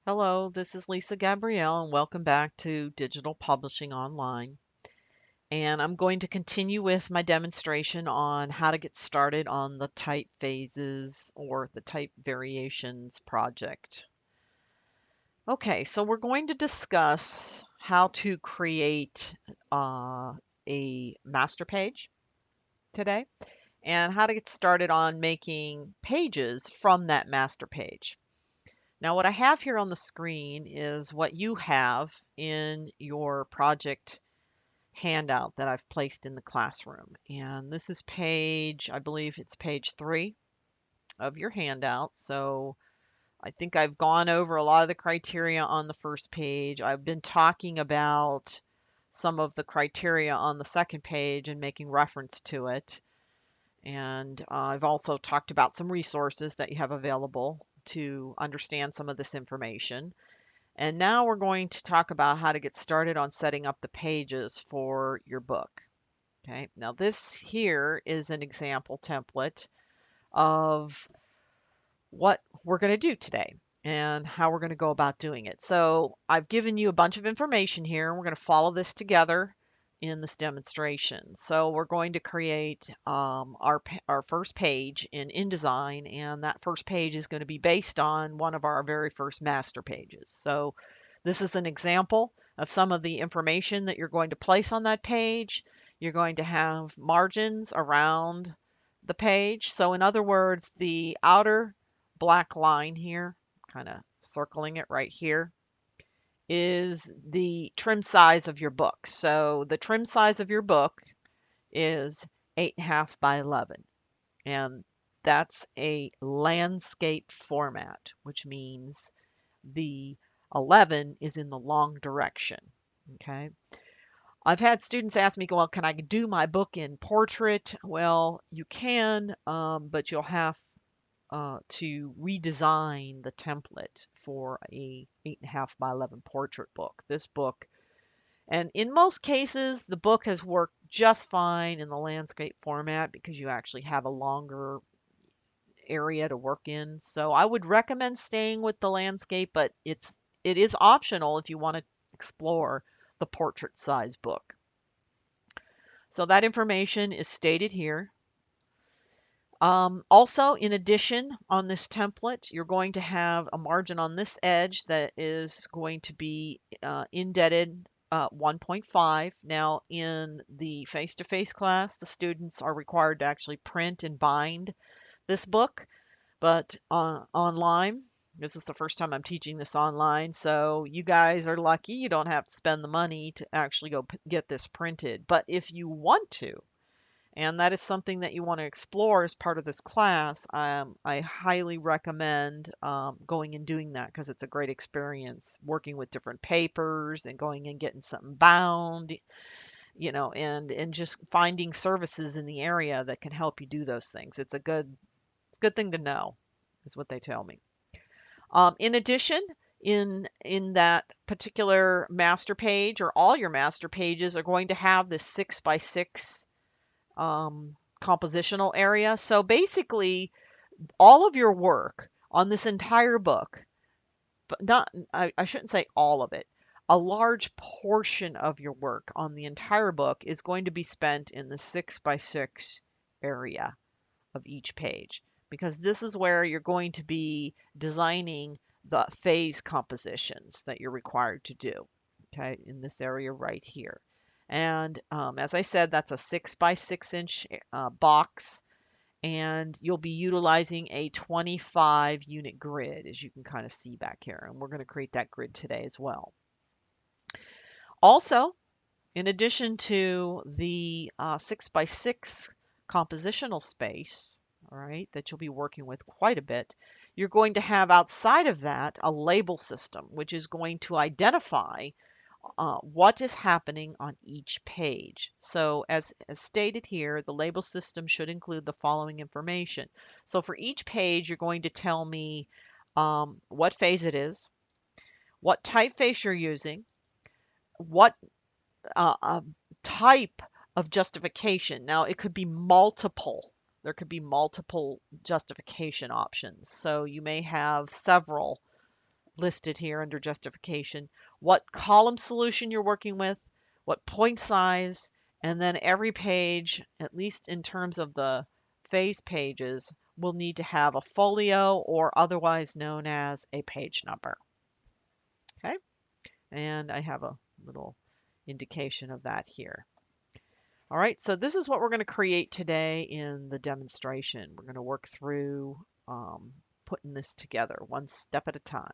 Hello, this is Lisa Gabrielle, and welcome back to Digital Publishing Online. And I'm going to continue with my demonstration on how to get started on the type phases or the type variations project. Okay, so we're going to discuss how to create a master page today and how to get started on making pages from that master page. Now, what I have here on the screen is what you have in your project handout that I've placed in the classroom. And this is page, I believe it's page 3 of your handout. So I think I've gone over a lot of the criteria on the first page. I've been talking about some of the criteria on the second page and making reference to it. And I've also talked about some resources that you have available to understand some of this information. And now we're going to talk about how to get started on setting up the pages for your book. Okay, now this here is an example template of what we're going to do today and how we're going to go about doing it. So I've given you a bunch of information here. We're going to follow this together in this demonstration. So we're going to create our first page in InDesign, and that first page is going to be based on one of our very first master pages. So this is an example of some of the information that you're going to place on that page. You're going to have margins around the page. So in other words, the outer black line here, kind of circling it right here, is the trim size of your book. So the trim size of your book is 8.5 by 11. And that's a landscape format, which means the 11 is in the long direction. Okay. I've had students ask me, well, can I do my book in portrait? Well, you can, but you'll have to redesign the template for a 8.5 by 11 portrait book. This book, and in most cases, the book has worked just fine in the landscape format because you actually have a longer area to work in. So I would recommend staying with the landscape, but it is optional if you want to explore the portrait size book. So that information is stated here. Also, in addition, on this template, you're going to have a margin on this edge that is going to be indented 1.5. Now, in the face-to-face class, the students are required to actually print and bind this book, but online, this is the first time I'm teaching this online, so you guys are lucky. You don't have to spend the money to actually go get this printed. But if you want to, and that is something that you want to explore as part of this class, I highly recommend going and doing that because it's a great experience working with different papers and going and getting something bound, and just finding services in the area that can help you do those things. It's a good thing to know, is what they tell me. In addition, in that particular master page, or all your master pages are going to have this 6 by 6 compositional area. So basically, all of your work on this entire book, but not, I shouldn't say all of it, a large portion of your work on the entire book is going to be spent in the 6 by 6 area of each page, because this is where you're going to be designing the phase compositions that you're required to do, okay, in this area right here. And as I said, that's a 6 by 6 inch box, and you'll be utilizing a 25 unit grid, as you can kind of see back here. And we're going to create that grid today as well. Also, in addition to the 6 by 6 compositional space, all right, that you'll be working with quite a bit, you're going to have outside of that a label system, which is going to identify what is happening on each page. So as stated here, the label system should include the following information. So for each page, you're going to tell me what phase it is, what typeface you're using, what type of justification. Now, it could be multiple. There could be multiple justification options. So you may have several listed here under justification, what column solution you're working with, what point size, and then every page, at least in terms of the phase pages, will need to have a folio or otherwise known as a page number. Okay, and I have a little indication of that here. All right, so this is what we're going to create today in the demonstration. We're going to work through putting this together one step at a time.